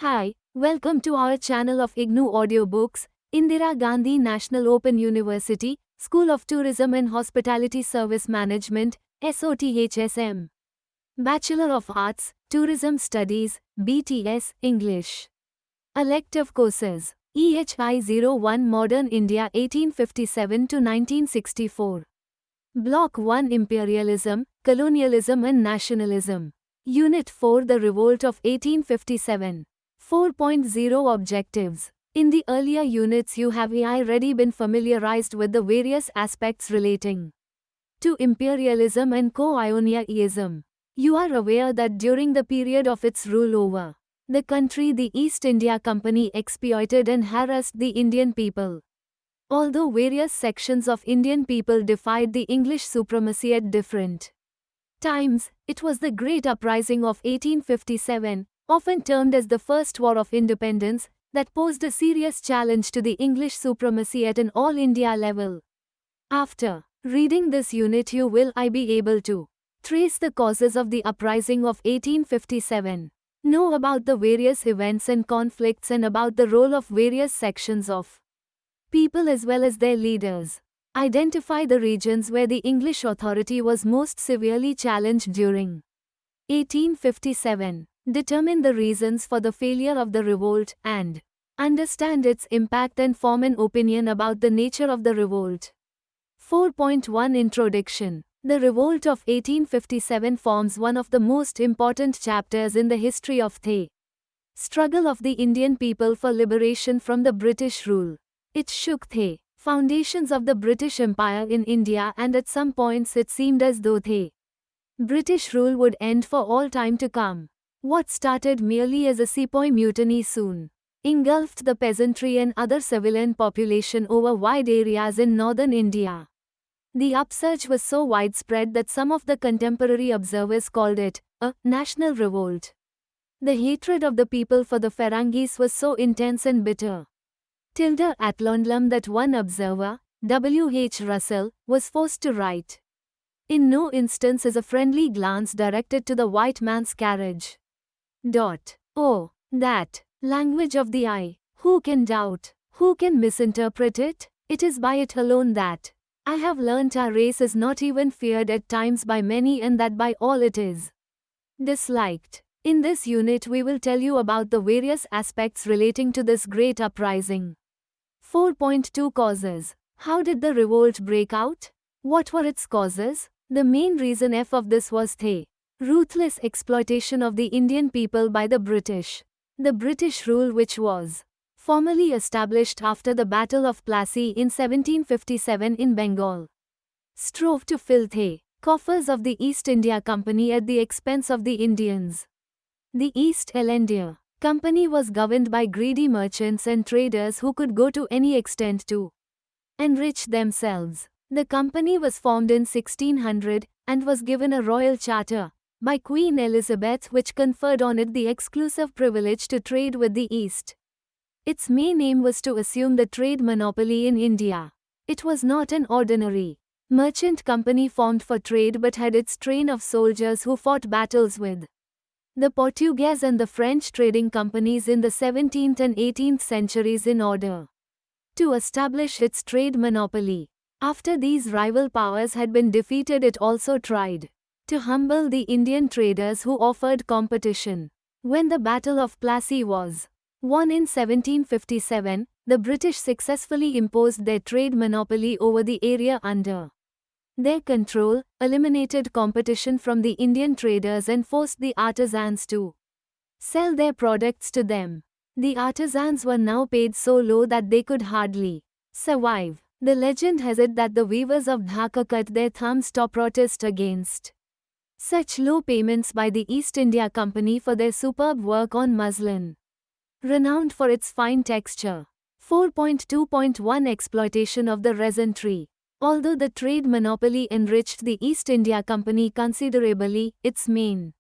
Hi, welcome to our channel of IGNOU Audiobooks, Indira Gandhi National Open University, School of Tourism and Hospitality Service Management, SOTHSM. Bachelor of Arts, Tourism Studies, BTS, English. Elective courses. EHI 01 Modern India 1857 to 1964. Block 1 Imperialism, Colonialism and Nationalism. Unit 4 The Revolt of 1857. 4.0 Objectives. In the earlier units you have already been familiarized with the various aspects relating to imperialism and colonialism. You are aware that during the period of its rule over the country, the East India Company exploited and harassed the Indian people. Although various sections of Indian people defied the English supremacy at different times, it was the Great Uprising of 1857, often termed as the First War of Independence, that posed a serious challenge to the English supremacy at an all-India level. After reading this unit you will be able to trace the causes of the uprising of 1857, know about the various events and conflicts and about the role of various sections of people as well as their leaders. Identify the regions where the English authority was most severely challenged during 1857. Determine the reasons for the failure of the revolt and understand its impact and form an opinion about the nature of the revolt. 4.1 Introduction. The Revolt of 1857 forms one of the most important chapters in the history of the struggle of the Indian people for liberation from the British rule. It shook the foundations of the British Empire in India, and at some points it seemed as though the British rule would end for all time to come. What started merely as a sepoy mutiny soon engulfed the peasantry and other civilian population over wide areas in northern India. The upsurge was so widespread that some of the contemporary observers called it a national revolt. The hatred of the people for the Ferengis was so intense and bitter tilde at London that one observer, W. H. Russell, was forced to write, "In no instance is a friendly glance directed to the white man's carriage. Oh, that language of the eye, who can doubt, who can misinterpret it? It is by it alone that I have learnt our race is not even feared at times by many, and that by all it is disliked." In this unit we will tell you about the various aspects relating to this great uprising. 4.2 Causes. How did the revolt break out? What were its causes? The main reason of this was the ruthless exploitation of the Indian people by the British. The British rule, which was formally established after the Battle of Plassey in 1757 in Bengal, strove to fill the coffers of the East India Company at the expense of the Indians. The East India Company was governed by greedy merchants and traders who could go to any extent to enrich themselves. The company was formed in 1600 and was given a royal charter by Queen Elizabeth, which conferred on it the exclusive privilege to trade with the East. Its main aim was to assume the trade monopoly in India. It was not an ordinary merchant company formed for trade, but had its train of soldiers who fought battles with the Portuguese and the French trading companies in the 17th and 18th centuries in order to establish its trade monopoly. After these rival powers had been defeated, it also tried to humble the Indian traders who offered competition. When the Battle of Plassey was won in 1757, the British successfully imposed their trade monopoly over the area under their control, eliminated competition from the Indian traders and forced the artisans to sell their products to them. The artisans were now paid so low that they could hardly survive. The legend has it that the weavers of Dhaka cut their thumbs to protest against such low payments by the East India Company for their superb work on muslin, renowned for its fine texture. 4.2.1 Exploitation of the resin tree. Although the trade monopoly enriched the East India Company considerably, its main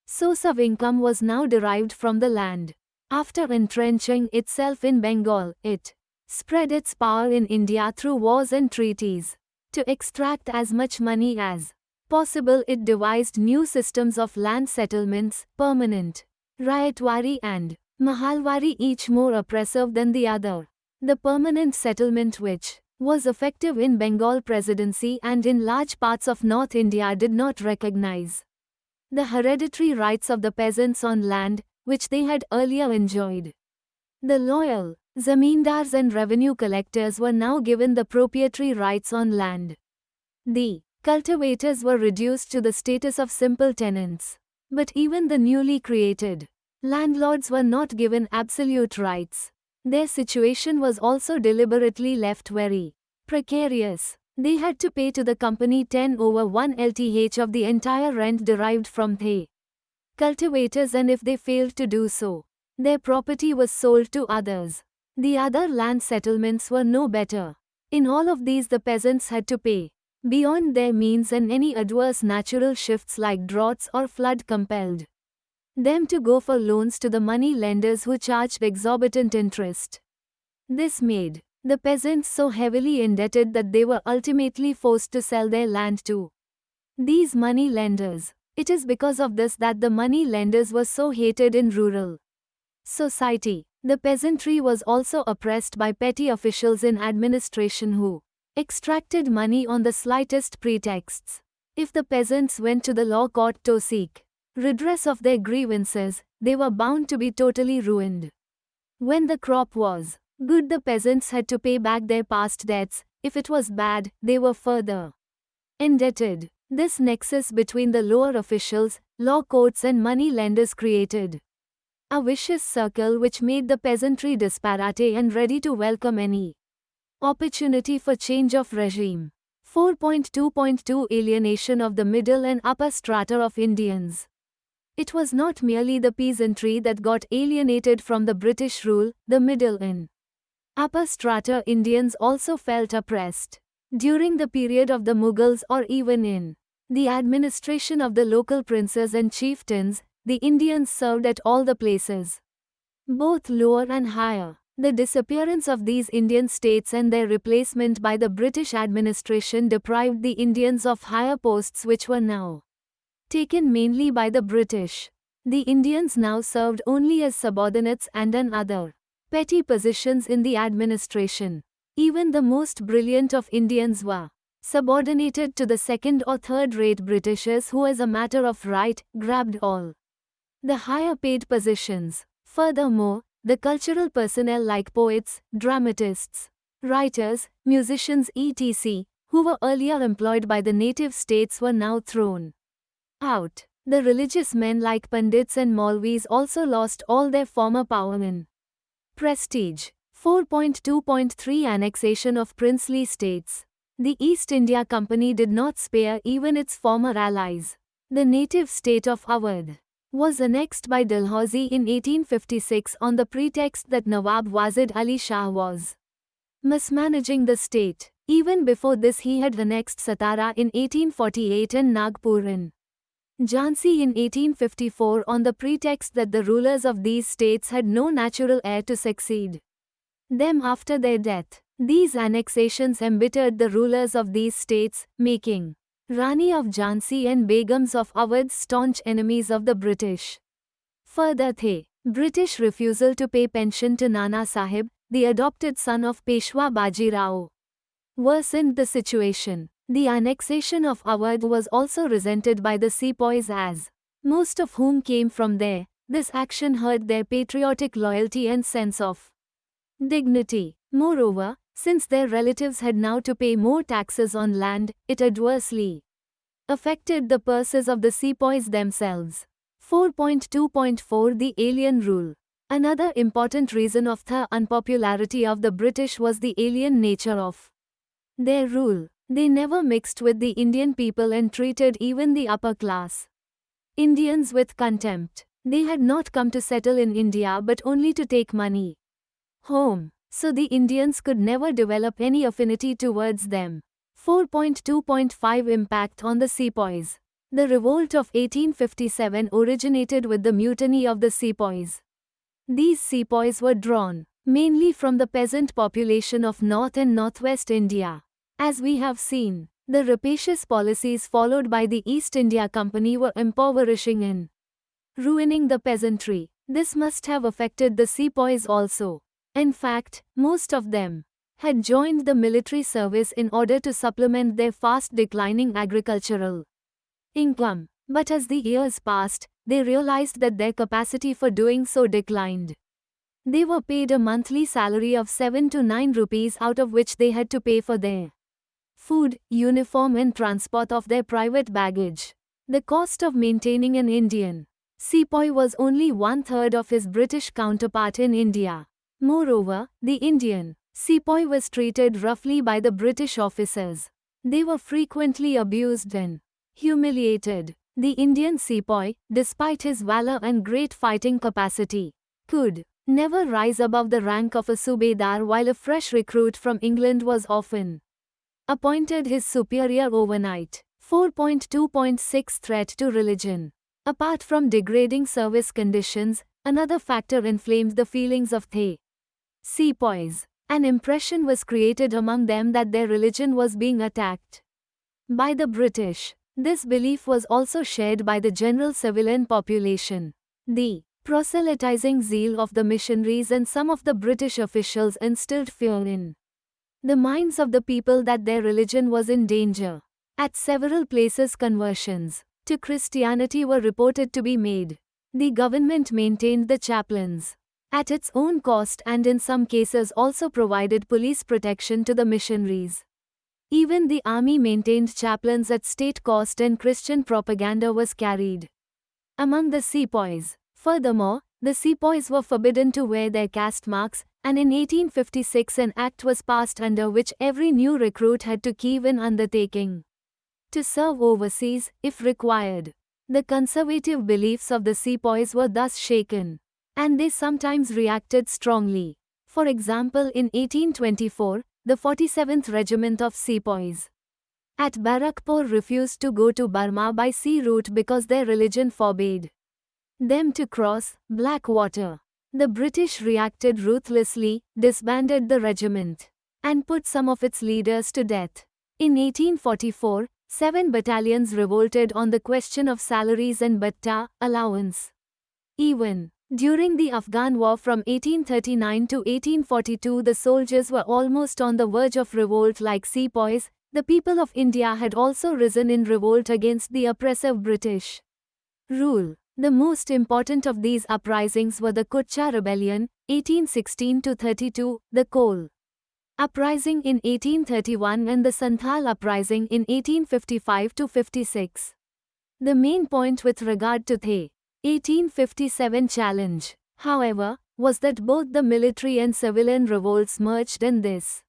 source of income was now derived from the land. After entrenching itself in Bengal, it spread its power in India through wars and treaties. To extract as much money as possible, it devised new systems of land settlements, permanent, Rayatwari and Mahalwari, each more oppressive than the other. The permanent settlement, which was effective in Bengal Presidency and in large parts of North India, did not recognize the hereditary rights of the peasants on land, which they had earlier enjoyed. The loyal zamindars and revenue collectors were now given the proprietary rights on land. The cultivators were reduced to the status of simple tenants. But even the newly created landlords were not given absolute rights. Their situation was also deliberately left very precarious. They had to pay to the company 10/1 LTH of the entire rent derived from the cultivators, and if they failed to do so, their property was sold to others. The other land settlements were no better. In all of these, the peasants had to pay beyond their means, and any adverse natural shifts like droughts or flood compelled them to go for loans to the money lenders who charged exorbitant interest. This made the peasants so heavily indebted that they were ultimately forced to sell their land to these money lenders. It is because of this that the money lenders were so hated in rural society. The peasantry was also oppressed by petty officials in administration who extracted money on the slightest pretexts. If the peasants went to the law court to seek redress of their grievances, they were bound to be totally ruined. When the crop was good, the peasants had to pay back their past debts. If it was bad, they were further indebted. This nexus between the lower officials, law courts and money lenders created a vicious circle which made the peasantry disparate and ready to welcome any opportunity for change of regime. 4.2.2 Alienation of the middle and upper strata of Indians. It was not merely the peasantry that got alienated from the British rule. The middle and upper strata Indians also felt oppressed. During the period of the Mughals, or even in the administration of the local princes and chieftains, the Indians served at all the places, both lower and higher. The disappearance of these Indian states and their replacement by the British administration deprived the Indians of higher posts, which were now taken mainly by the British. The Indians now served only as subordinates and in other petty positions in the administration. Even the most brilliant of Indians were subordinated to the second or third-rate Britishers who, as a matter of right, grabbed all the higher paid positions. Furthermore, the cultural personnel like poets, dramatists, writers, musicians etc., who were earlier employed by the native states, were now thrown out. The religious men like Pandits and Maulvis also lost all their former power and prestige. 4.2.3 Annexation of princely states. The East India Company did not spare even its former allies. The native state of Awadh was annexed by Dalhousie in 1856 on the pretext that Nawab Wazid Ali Shah was mismanaging the state. Even before this, he had annexed Satara in 1848 and Nagpur in Jhansi in 1854 on the pretext that the rulers of these states had no natural heir to succeed them after their death. These annexations embittered the rulers of these states, making Rani of Jhansi and Begums of Awadh staunch enemies of the British. Further, the British refusal to pay pension to Nana Sahib, the adopted son of Peshwa Baji Rao, worsened the situation. The annexation of Awadh was also resented by the sepoys, as most of whom came from there. This action hurt their patriotic loyalty and sense of dignity. Moreover, since their relatives had now to pay more taxes on land, it adversely affected the purses of the sepoys themselves. 4.2.4 The Alien Rule. Another important reason of the unpopularity of the British was the alien nature of their rule. They never mixed with the Indian people and treated even the upper class Indians with contempt. They had not come to settle in India but only to take money home, so the Indians could never develop any affinity towards them. 4.2.5 Impact on the sepoys. The revolt of 1857 originated with the mutiny of the sepoys. These sepoys were drawn mainly from the peasant population of North and Northwest India. As we have seen, the rapacious policies followed by the East India Company were impoverishing and ruining the peasantry. This must have affected the sepoys also. In fact, most of them had joined the military service in order to supplement their fast declining agricultural income. But as the years passed, they realized that their capacity for doing so declined. They were paid a monthly salary of 7 to 9 rupees, out of which they had to pay for their food, uniform and transport of their private baggage. The cost of maintaining an Indian sepoy was only one-third of his British counterpart in India. Moreover, the Indian sepoy was treated roughly by the British officers. They were frequently abused and humiliated. The Indian sepoy, despite his valor and great fighting capacity, could never rise above the rank of a subedar, while a fresh recruit from England was often appointed his superior overnight. 4.2.6 Threat to religion. Apart from degrading service conditions, another factor inflamed the feelings of the sepoys. An impression was created among them that their religion was being attacked by the British. This belief was also shared by the general civilian population. The proselytizing zeal of the missionaries and some of the British officials instilled fear in the minds of the people that their religion was in danger. At several places, conversions to Christianity were reported to be made. The government maintained the chaplains at its own cost and in some cases also provided police protection to the missionaries. Even the army maintained chaplains at state cost, and Christian propaganda was carried among the sepoys. Furthermore, the sepoys were forbidden to wear their caste marks, and in 1856 an act was passed under which every new recruit had to give an undertaking to serve overseas, if required. The conservative beliefs of the sepoys were thus shaken, and they sometimes reacted strongly. For example, in 1824, the 47th Regiment of Sepoys at Barakpur refused to go to Burma by sea route because their religion forbade them to cross Black Water. The British reacted ruthlessly, disbanded the regiment, and put some of its leaders to death. In 1844, 7 battalions revolted on the question of salaries and bhatta allowance. Even during the Afghan War from 1839 to 1842, the soldiers were almost on the verge of revolt like sepoys. The people of India had also risen in revolt against the oppressive British rule. The most important of these uprisings were the Kutcha Rebellion, 1816-32, the Kol Uprising in 1831 and the Santhal Uprising in 1855-56. The main point with regard to the 1857 challenge, however, was that both the military and civilian revolts merged, and this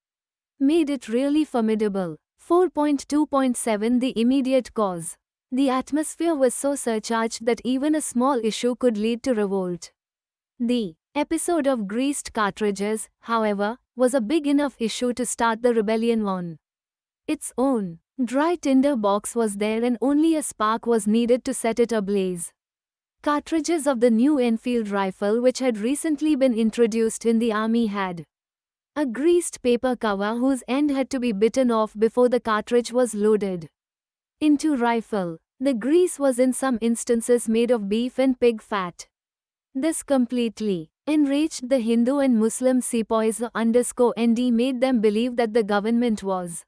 made it really formidable. 4.2.7 The immediate cause. The atmosphere was so surcharged that even a small issue could lead to revolt. The episode of greased cartridges, however, was a big enough issue to start the rebellion on its own. Dry tinder box was there and only a spark was needed to set it ablaze. Cartridges of the new Enfield rifle, which had recently been introduced in the army, had a greased paper cover whose end had to be bitten off before the cartridge was loaded into rifle. The grease was in some instances made of beef and pig fat. This completely enraged the Hindu and Muslim sepoys. _ND made them believe that the government was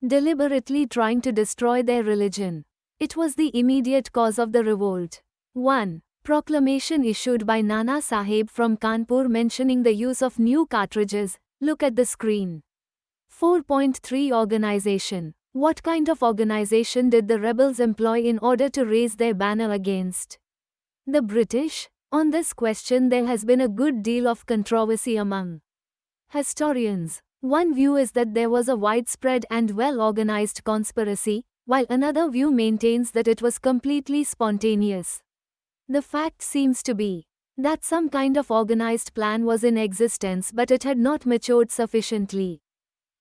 deliberately trying to destroy their religion. It was the immediate cause of the revolt. 1. Proclamation issued by Nana Sahib from Kanpur mentioning the use of new cartridges. Look at the screen. 4.3 Organization. What kind of organization did the rebels employ in order to raise their banner against the British? On this question there has been a good deal of controversy among historians. One view is that there was a widespread and well-organized conspiracy, while another view maintains that it was completely spontaneous. The fact seems to be that some kind of organized plan was in existence, but it had not matured sufficiently.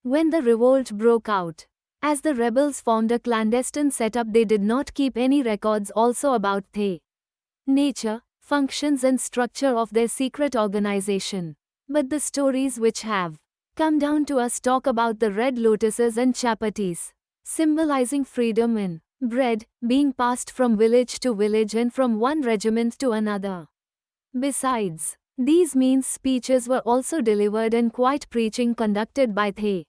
When the revolt broke out, as the rebels formed a clandestine setup, they did not keep any records also about the nature, functions and structure of their secret organization. But the stories which have come down to us talk about the red lotuses and chapatis, symbolizing freedom in bread, being passed from village to village and from one regiment to another. Besides, these means speeches were also delivered and quiet preaching conducted by the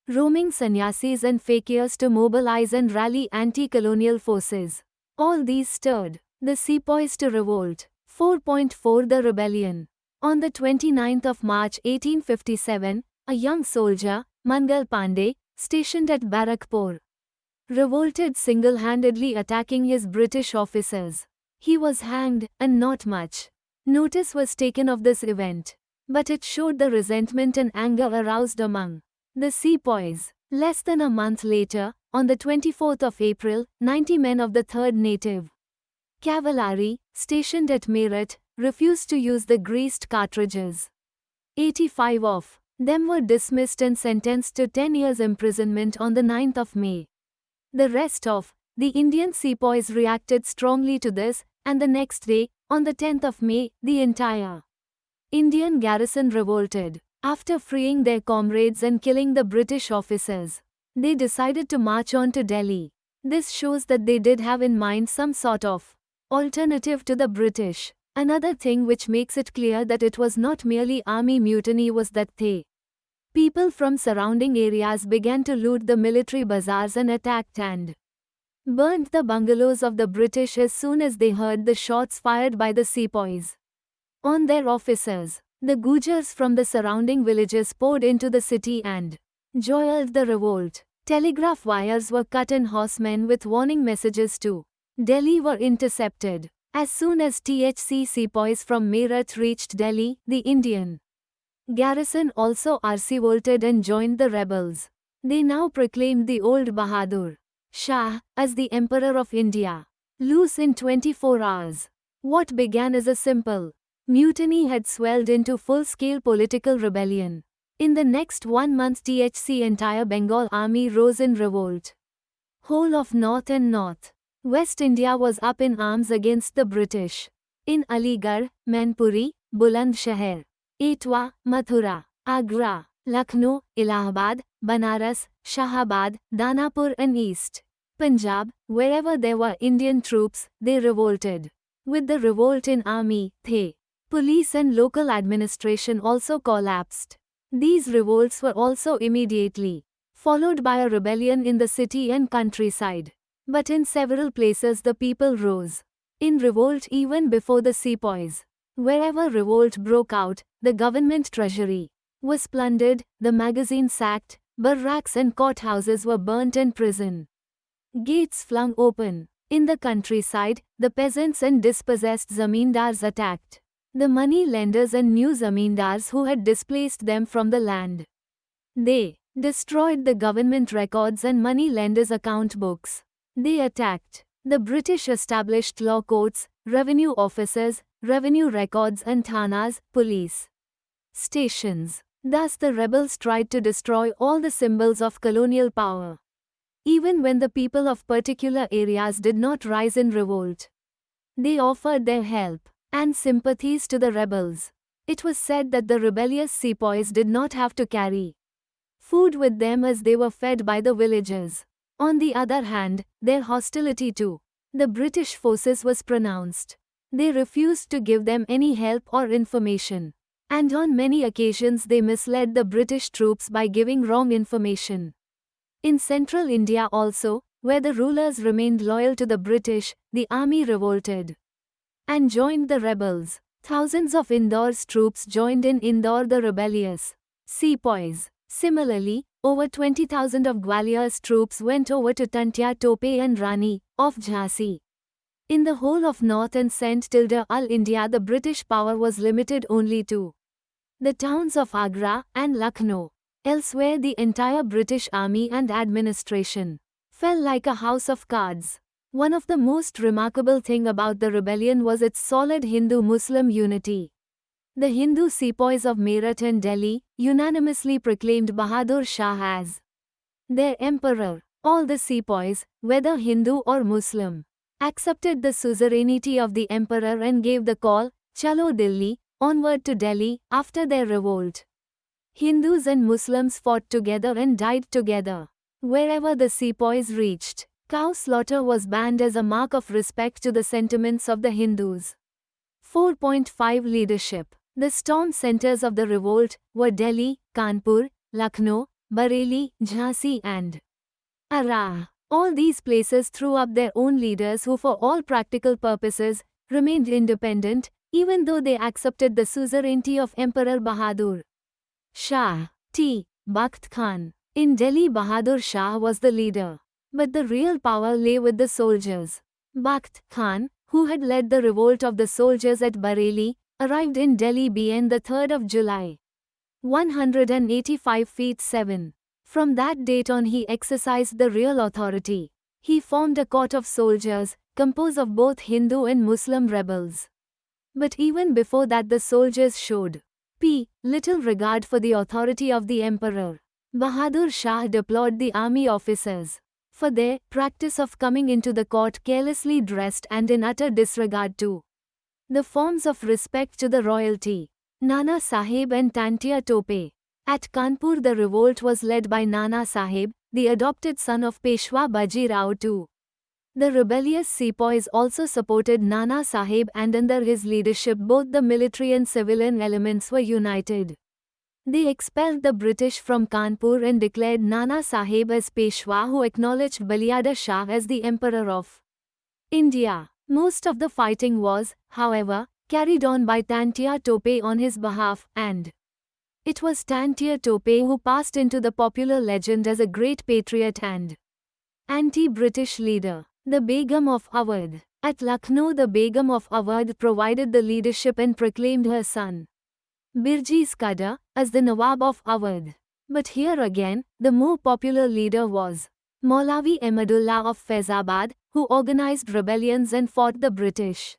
roaming sannyasis and fakirs to mobilize and rally anti-colonial forces. All these stirred the sepoys to revolt. 4.4 The Rebellion. On the 29th of March 1857, a young soldier, Mangal Pandey, stationed at Barakpur, revolted single-handedly attacking his British officers. He was hanged, and not much notice was taken of this event. But it showed the resentment and anger aroused among the sepoys. Less than a month later, on the 24th of April, 90 men of the 3rd Native Cavalry, stationed at Meerut, refused to use the greased cartridges. 85 of them were dismissed and sentenced to 10 years imprisonment on the 9th of May. The rest of the Indian sepoys reacted strongly to this, and the next day, on the 10th of May, the entire Indian garrison revolted. After freeing their comrades and killing the British officers, they decided to march on to Delhi. This shows that they did have in mind some sort of alternative to the British. Another thing which makes it clear that it was not merely army mutiny was that the people from surrounding areas began to loot the military bazaars and attacked and burnt the bungalows of the British as soon as they heard the shots fired by the sepoys on their officers. The Gujars from the surrounding villages poured into the city and joined the revolt. Telegraph wires were cut and horsemen with warning messages to Delhi were intercepted. As soon as THC sepoys from Meerut reached Delhi, the Indian garrison also revolted and joined the rebels. They now proclaimed the old Bahadur Shah as the Emperor of India. Loose in 24 hours. What began as a simple mutiny had swelled into full-scale political rebellion. In the next 1 month THC entire Bengal army rose in revolt. Whole of North and North West India was up in arms against the British. In Aligarh, Mainpuri, Bulandshahr, Etwa, Mathura, Agra, Lucknow, Allahabad, Banaras, Shahabad, Danapur and East Punjab, wherever there were Indian troops, they revolted. With the revolt in army, the police and local administration also collapsed. These revolts were also immediately followed by a rebellion in the city and countryside. But in several places the people rose in revolt even before the sepoys. Wherever revolt broke out, the government treasury was plundered, the magazine sacked, barracks and courthouses were burnt and prison gates flung open. In the countryside, the peasants and dispossessed zamindars attacked the money lenders and new zamindars who had displaced them from the land. They destroyed the government records and money lenders' account books. They attacked the British established law courts, revenue offices, revenue records and thanas, police stations. Thus the rebels tried to destroy all the symbols of colonial power. Even when the people of particular areas did not rise in revolt, they offered their help and sympathies to the rebels. It was said that the rebellious sepoys did not have to carry food with them as they were fed by the villagers. On the other hand, their hostility to the British forces was pronounced. They refused to give them any help or information. And on many occasions they misled the British troops by giving wrong information. In central India also, where the rulers remained loyal to the British, the army revolted and joined the rebels. Thousands of Indore's troops joined in Indore the rebellious sepoys. Similarly, over 20,000 of Gwalior's troops went over to Tantia Tope and Rani, of Jhansi. In the whole of North and Central India the British power was limited only to the towns of Agra and Lucknow. Elsewhere the entire British army and administration fell like a house of cards. One of the most remarkable thing about the rebellion was its solid Hindu-Muslim unity. The Hindu sepoys of Meerut and Delhi unanimously proclaimed Bahadur Shah as their emperor. All the sepoys, whether Hindu or Muslim, accepted the suzerainty of the emperor and gave the call, Chalo Dilli, onward to Delhi, after their revolt. Hindus and Muslims fought together and died together. Wherever the sepoys reached, cow slaughter was banned as a mark of respect to the sentiments of the Hindus. 4.5 Leadership. The storm centers of the revolt were Delhi, Kanpur, Lucknow, Bareilly, Jhansi and Arrah. All these places threw up their own leaders who for all practical purposes remained independent, even though they accepted the suzerainty of Emperor Bahadur Shah. T. Bakht Khan. In Delhi, Bahadur Shah was the leader. But the real power lay with the soldiers. Bakht Khan, who had led the revolt of the soldiers at Bareilly, arrived in Delhi on the 3rd of July. 185 feet 7. From that date on he exercised the real authority. He formed a court of soldiers, composed of both Hindu and Muslim rebels. But even before that the soldiers showed little regard for the authority of the emperor. Bahadur Shah deplored the army officers for their practice of coming into the court carelessly dressed and in utter disregard to the forms of respect to the royalty. Nana Sahib and Tantia Tope. At Kanpur the revolt was led by Nana Sahib, the adopted son of Peshwa Baji Rao II. The rebellious sepoys also supported Nana Sahib and under his leadership both the military and civilian elements were united. They expelled the British from Kanpur and declared Nana Sahib as Peshwa, who acknowledged Baliyada Shah as the Emperor of India. Most of the fighting was, however, carried on by Tantia Tope on his behalf, and it was Tantia Tope who passed into the popular legend as a great patriot and anti-British leader. The Begum of Awadh. At Lucknow the Begum of Awadh provided the leadership and proclaimed her son Birjis Qadar as the Nawab of Awadh. But here again, the more popular leader was Maulavi Ahmadullah of Faizabad, who organized rebellions and fought the British.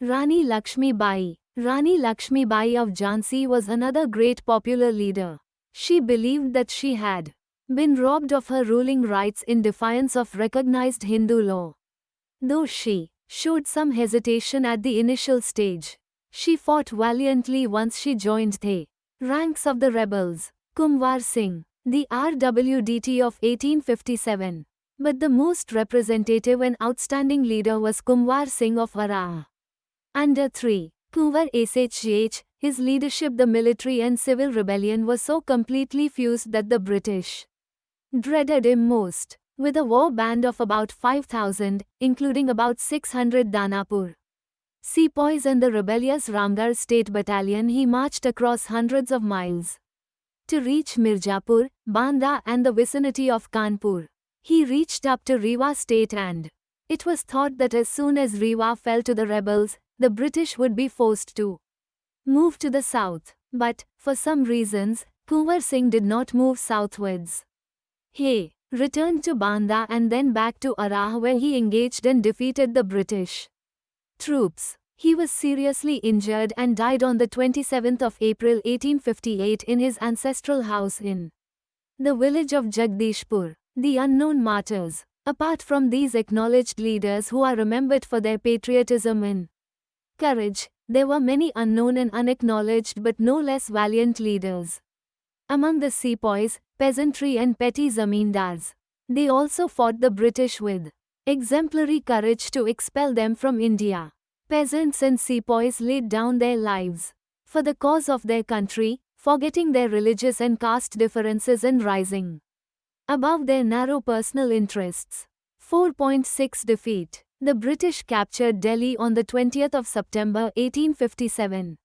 Rani Lakshmi Bai. Rani Lakshmi Bai of Jhansi was another great popular leader. She believed that she had been robbed of her ruling rights in defiance of recognized Hindu law. Though she showed some hesitation at the initial stage, she fought valiantly once she joined the ranks of the rebels. Kumwar Singh, the RWDT of 1857. But the most representative and outstanding leader was Kumwar Singh of Arrah. Under 3. Kunwar Shah, his leadership the military and civil rebellion was so completely fused that the British dreaded him most. With a war band of about 5,000, including about 600 Danapur sepoys and the rebellious Ramgarh State Battalion, he marched across hundreds of miles to reach Mirzapur, Banda and the vicinity of Kanpur. He reached up to Rewa state and it was thought that as soon as Rewa fell to the rebels, the British would be forced to move to the south. But, for some reasons, Kunwar Singh did not move southwards. He returned to Banda and then back to Arrah, where he engaged and defeated the British troops. He was seriously injured and died on the 27th of April 1858 in his ancestral house in the village of Jagdishpur. The unknown martyrs. Apart from these acknowledged leaders who are remembered for their patriotism and courage, there were many unknown and unacknowledged but no less valiant leaders. Among the sepoys, peasantry and petty zamindars, they also fought the British with exemplary courage to expel them from India. Peasants and sepoys laid down their lives for the cause of their country, forgetting their religious and caste differences and rising above their narrow personal interests. 4.6 Defeat. The British captured Delhi on the 20th of September 1857.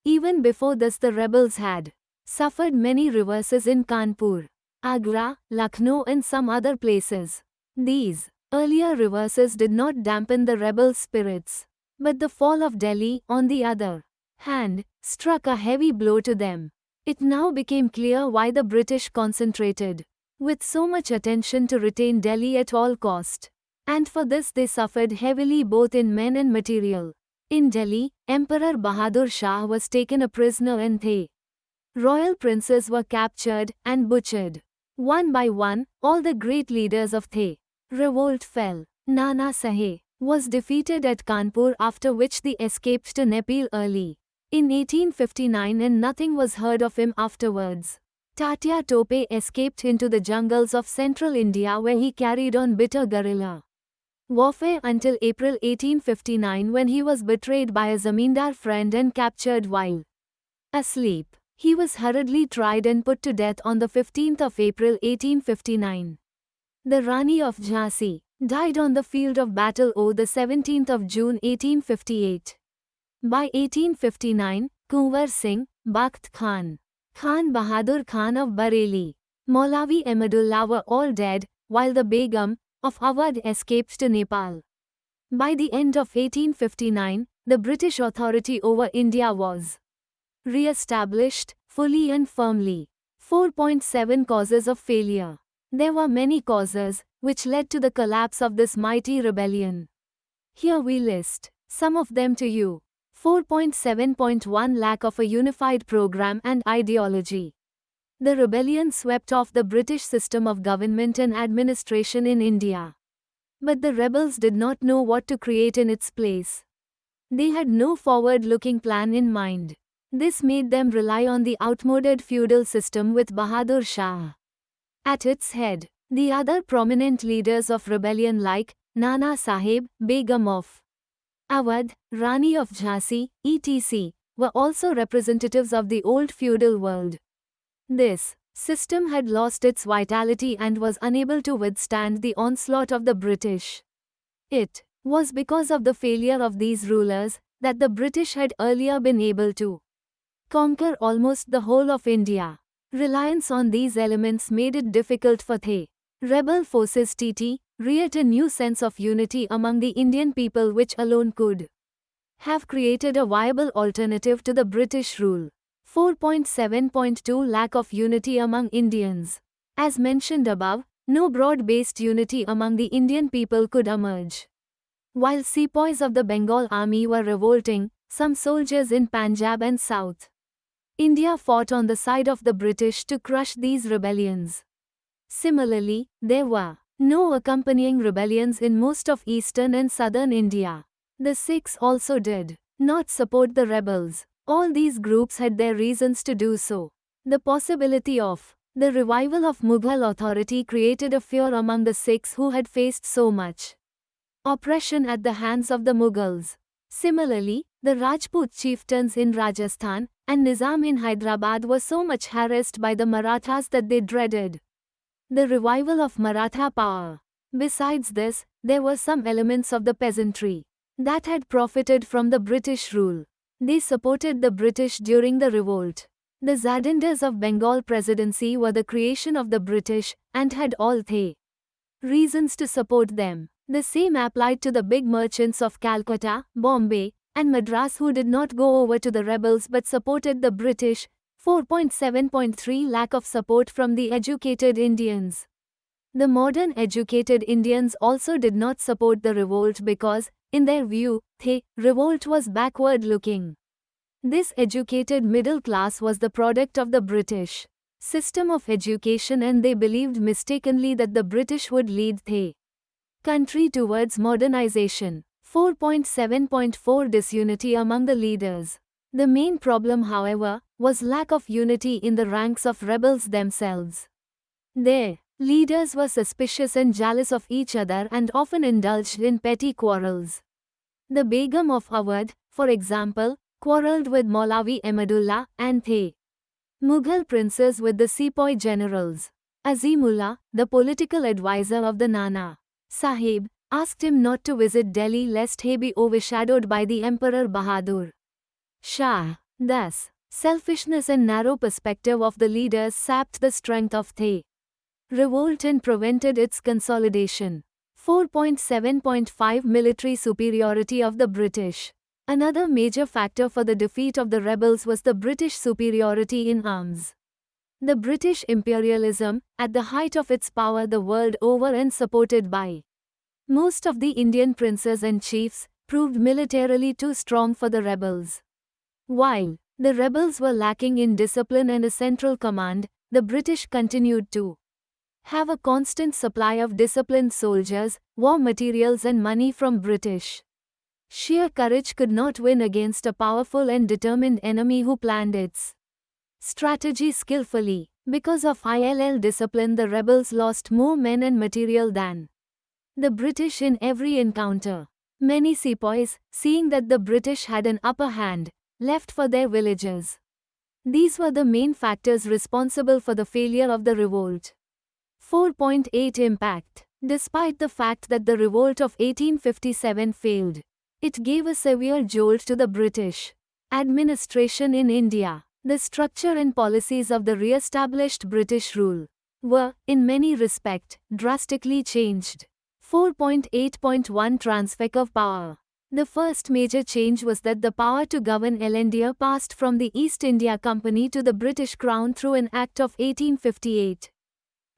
Even before this the rebels had suffered many reverses in Kanpur, Agra, Lucknow and some other places. These earlier reverses did not dampen the rebel spirits. But the fall of Delhi, on the other hand, struck a heavy blow to them. It now became clear why the British concentrated with so much attention to retain Delhi at all cost. And for this they suffered heavily both in men and material. In Delhi, Emperor Bahadur Shah was taken a prisoner and the royal princes were captured and butchered. One by one, all the great leaders of the revolt fell. Nana Sahib was defeated at Kanpur, after which they escaped to Nepal early in 1859 and nothing was heard of him afterwards. Tatya Tope escaped into the jungles of central India where he carried on bitter guerrilla warfare until April 1859 when he was betrayed by a zamindar friend and captured while asleep. He was hurriedly tried and put to death on the 15th of April 1859. The Rani of Jhansi died on the field of battle on the 17th of June 1858. By 1859, Kunwar Singh, Bakht Khan, Khan Bahadur Khan of Bareilly, Maulavi Ahmadullah were all dead, while the Begum of Awadh escaped to Nepal. By the end of 1859, the British authority over India was re-established, fully and firmly. 4.7 Causes of failure. There were many causes, which led to the collapse of this mighty rebellion. Here we list some of them to you. 4.7.1 Lack of a unified program and ideology. The rebellion swept off the British system of government and administration in India. But the rebels did not know what to create in its place. They had no forward-looking plan in mind. This made them rely on the outmoded feudal system with Bahadur Shah at its head. The other prominent leaders of rebellion like Nana Sahib, Begum of Awadh, Rani of Jhansi, etc., were also representatives of the old feudal world. This system had lost its vitality and was unable to withstand the onslaught of the British. It was because of the failure of these rulers that the British had earlier been able to conquer almost the whole of India. Reliance on these elements made it difficult for the rebel forces to create a new sense of unity among the Indian people which alone could have created a viable alternative to the British rule. 4.7.2 Lack of unity among Indians. As mentioned above, no broad-based unity among the Indian people could emerge. While sepoys of the Bengal army were revolting, some soldiers in Punjab and South India fought on the side of the British to crush these rebellions. Similarly, there were no accompanying rebellions in most of eastern and southern India. The Sikhs also did not support the rebels. All these groups had their reasons to do so. The possibility of the revival of Mughal authority created a fear among the Sikhs who had faced so much oppression at the hands of the Mughals. Similarly, the Rajput chieftains in Rajasthan and Nizam in Hyderabad were so much harassed by the Marathas that they dreaded the revival of Maratha power. Besides this, there were some elements of the peasantry that had profited from the British rule. They supported the British during the revolt. The Zadindars of Bengal Presidency were the creation of the British and had all the reasons to support them. The same applied to the big merchants of Calcutta, Bombay, and Madras who did not go over to the rebels but supported the British. 4.7.3 Lack of support from the educated Indians. The modern educated Indians also did not support the revolt because, in their view, the revolt was backward-looking. This educated middle class was the product of the British system of education and they believed mistakenly that the British would lead the country towards modernization. 4.7.4 Disunity among the leaders. The main problem, however, was lack of unity in the ranks of rebels themselves. Their leaders were suspicious and jealous of each other and often indulged in petty quarrels. The Begum of Awadh, for example, quarrelled with Maulavi Ahmadullah and the Mughal princes with the sepoy generals. Azimullah, the political advisor of the Nana Sahib, asked him not to visit Delhi lest he be overshadowed by the Emperor Bahadur Shah. Thus, selfishness and narrow perspective of the leaders sapped the strength of the revolt and prevented its consolidation. 4.7.5 Military superiority of the British. Another major factor for the defeat of the rebels was the British superiority in arms. The British imperialism, at the height of its power the world over and supported by most of the Indian princes and chiefs, proved militarily too strong for the rebels. While the rebels were lacking in discipline and a central command, the British continued to have a constant supply of disciplined soldiers, war materials and money from British. Sheer courage could not win against a powerful and determined enemy who planned its strategy skillfully. Because of ill discipline the rebels lost more men and material than the British in every encounter. Many sepoys, seeing that the British had an upper hand, left for their villages. These were the main factors responsible for the failure of the revolt. 4.8 Impact. Despite the fact that the revolt of 1857 failed, it gave a severe jolt to the British administration in India. The structure and policies of the re-established British rule were, in many respects, drastically changed. 4.8.1 Transfer of power. The first major change was that the power to govern India passed from the East India Company to the British Crown through an Act of 1858.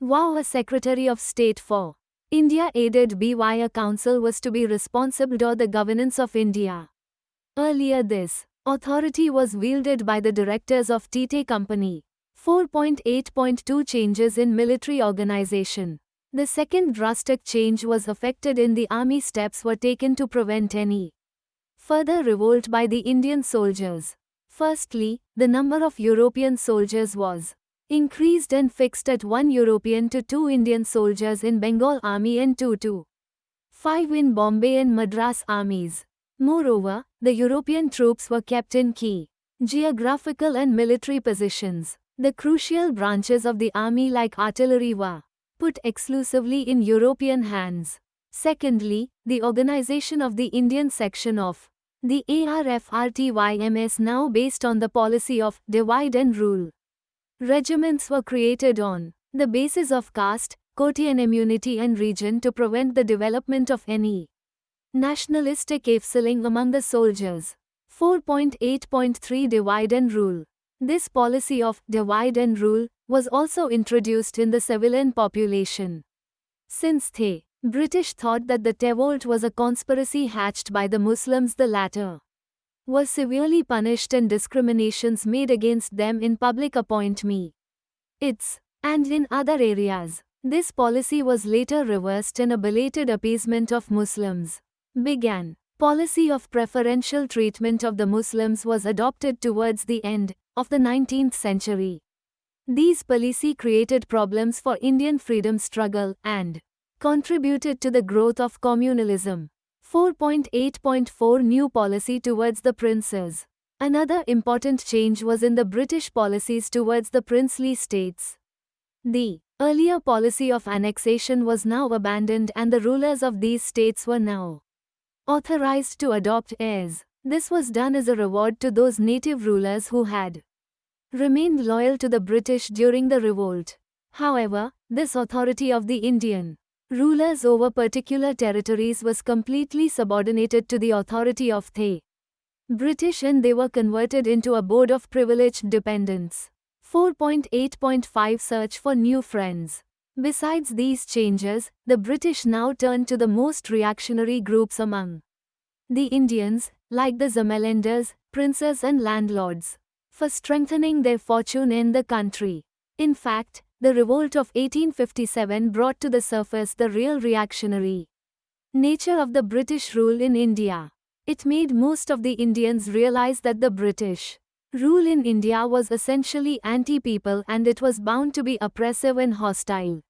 A Secretary of State for India aided by a council was to be responsible for the governance of India. Earlier this authority was wielded by the directors of Tea Company. 4.8.2 Changes in military organization. The second drastic change was effected in the army. Steps were taken to prevent any further revolt by the Indian soldiers. Firstly, the number of European soldiers was increased and fixed at 1 European to 2 Indian soldiers in Bengal Army and 2 to 5 in Bombay and Madras armies. Moreover, the European troops were kept in key geographical and military positions. The crucial branches of the army like artillery were put exclusively in European hands. Secondly, the organization of the Indian section of the ARFRTYMS now based on the policy of divide and rule. Regiments were created on the basis of caste, quota immunity and region to prevent the development of any nationalistic feeling among the soldiers. 4.8.3 Divide and rule. This policy of divide and rule was also introduced in the civilian population. Since the British thought that the revolt was a conspiracy hatched by the Muslims, the latter were severely punished and discriminations made against them in public appointments and in other areas. This policy was later reversed and a belated appeasement of Muslims began. Policy of preferential treatment of the Muslims was adopted towards the end of the 19th century. These policy created problems for Indian freedom struggle and contributed to the growth of communalism. 4.8.4 New policy towards the princes. Another important change was in the British policies towards the princely states. The earlier policy of annexation was now abandoned and the rulers of these states were now authorized to adopt heirs. This was done as a reward to those native rulers who had remained loyal to the British during the revolt. However, this authority of the Indian rulers over particular territories was completely subordinated to the authority of the British and they were converted into a board of privileged dependents. 4.8.5 Search for new friends. Besides these changes, the British now turned to the most reactionary groups among the Indians, like the Zamindars, princes and landlords, for strengthening their fortune in the country. In fact, the revolt of 1857 brought to the surface the real reactionary nature of the British rule in India. It made most of the Indians realize that the British rule in India was essentially anti-people and it was bound to be oppressive and hostile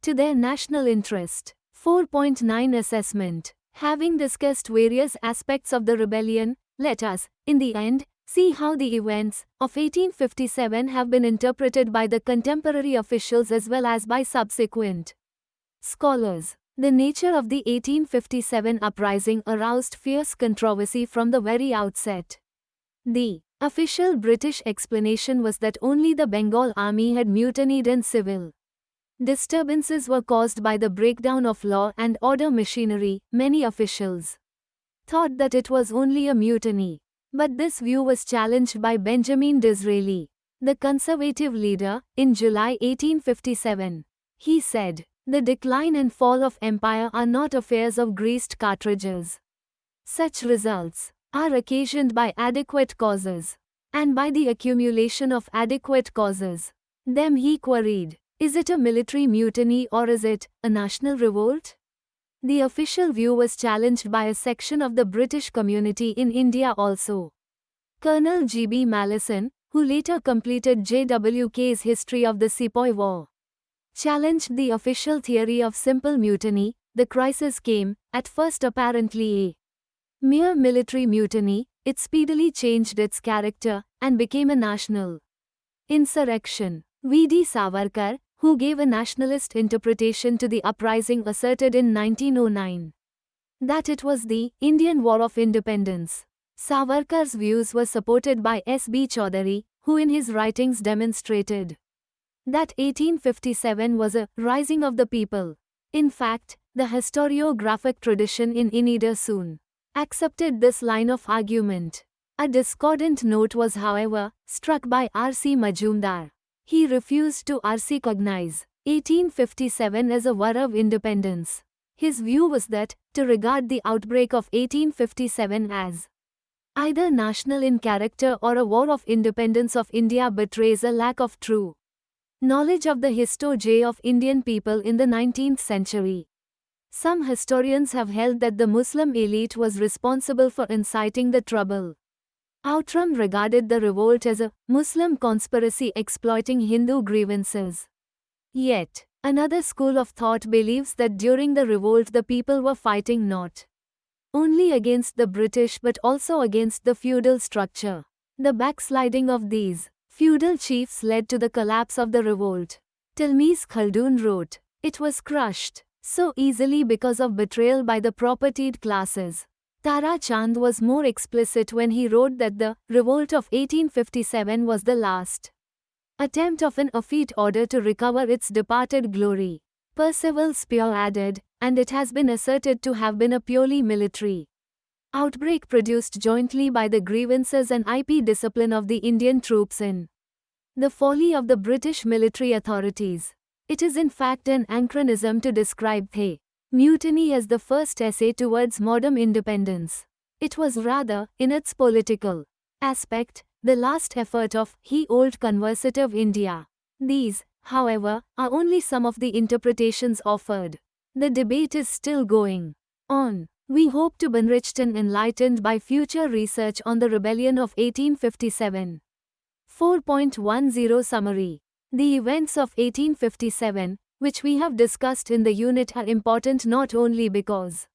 to their national interest. 4.9 Assessment. Having discussed various aspects of the rebellion, let us, in the end, see how the events of 1857 have been interpreted by the contemporary officials as well as by subsequent scholars. The nature of the 1857 uprising aroused fierce controversy from the very outset. The official British explanation was that only the Bengal army had mutinied and civil disturbances were caused by the breakdown of law and order machinery. Many officials thought that it was only a mutiny. But this view was challenged by Benjamin Disraeli, the conservative leader, in July 1857. He said, "The decline and fall of empire are not affairs of greased cartridges. Such results are occasioned by adequate causes, and by the accumulation of adequate causes." Then he queried, "Is it a military mutiny or is it a national revolt?" The official view was challenged by a section of the British community in India also. Colonel G.B. Malleson, who later completed J.W.K.'s History of the Sepoy War, challenged the official theory of simple mutiny, the crisis came, at first apparently a mere military mutiny, it speedily changed its character and became a national insurrection. V.D. Savarkar, who gave a nationalist interpretation to the uprising, asserted in 1909 that it was the Indian War of Independence. Savarkar's views were supported by S.B. Chaudhary, who in his writings demonstrated that 1857 was a rising of the people. In fact, the historiographic tradition in India soon accepted this line of argument. A discordant note was, however, struck by R.C. Majumdar. He refused to recognize 1857 as a war of independence. His view was that, to regard the outbreak of 1857 as either national in character or a war of independence of India betrays a lack of true knowledge of the history of Indian people in the 19th century. Some historians have held that the Muslim elite was responsible for inciting the trouble. Outram regarded the revolt as a Muslim conspiracy exploiting Hindu grievances. Yet, another school of thought believes that during the revolt the people were fighting not only against the British but also against the feudal structure. The backsliding of these feudal chiefs led to the collapse of the revolt. Tilmiz Khaldun wrote, "It was crushed so easily because of betrayal by the propertied classes." Tara Chand was more explicit when he wrote that the revolt of 1857 was the last attempt of an effete order to recover its departed glory. Percival Spear added, and it has been asserted to have been a purely military outbreak produced jointly by the grievances and discipline of the Indian troops in the folly of the British military authorities. It is in fact an anachronism to describe the mutiny as the first essay towards modern independence. It was rather, in its political aspect, the last effort of old conservative India. These, however, are only some of the interpretations offered. The debate is still going on. We hope to be enriched and enlightened by future research on the rebellion of 1857. 4.10 Summary. The events of 1857, which we have discussed in the unit, are important not only because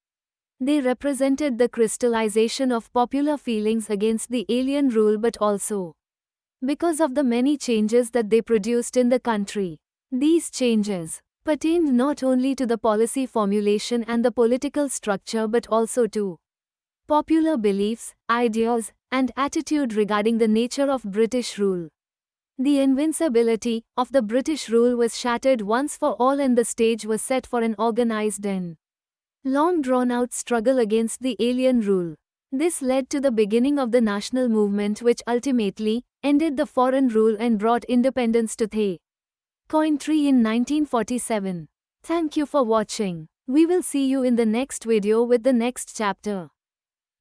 they represented the crystallization of popular feelings against the alien rule but also because of the many changes that they produced in the country. These changes pertained not only to the policy formulation and the political structure but also to popular beliefs, ideas, and attitude regarding the nature of British rule. The invincibility of the British rule was shattered once for all and the stage was set for an organized and long drawn-out struggle against the alien rule. This led to the beginning of the national movement which ultimately ended the foreign rule and brought independence to the country in 1947. Thank you for watching. We will see you in the next video with the next chapter.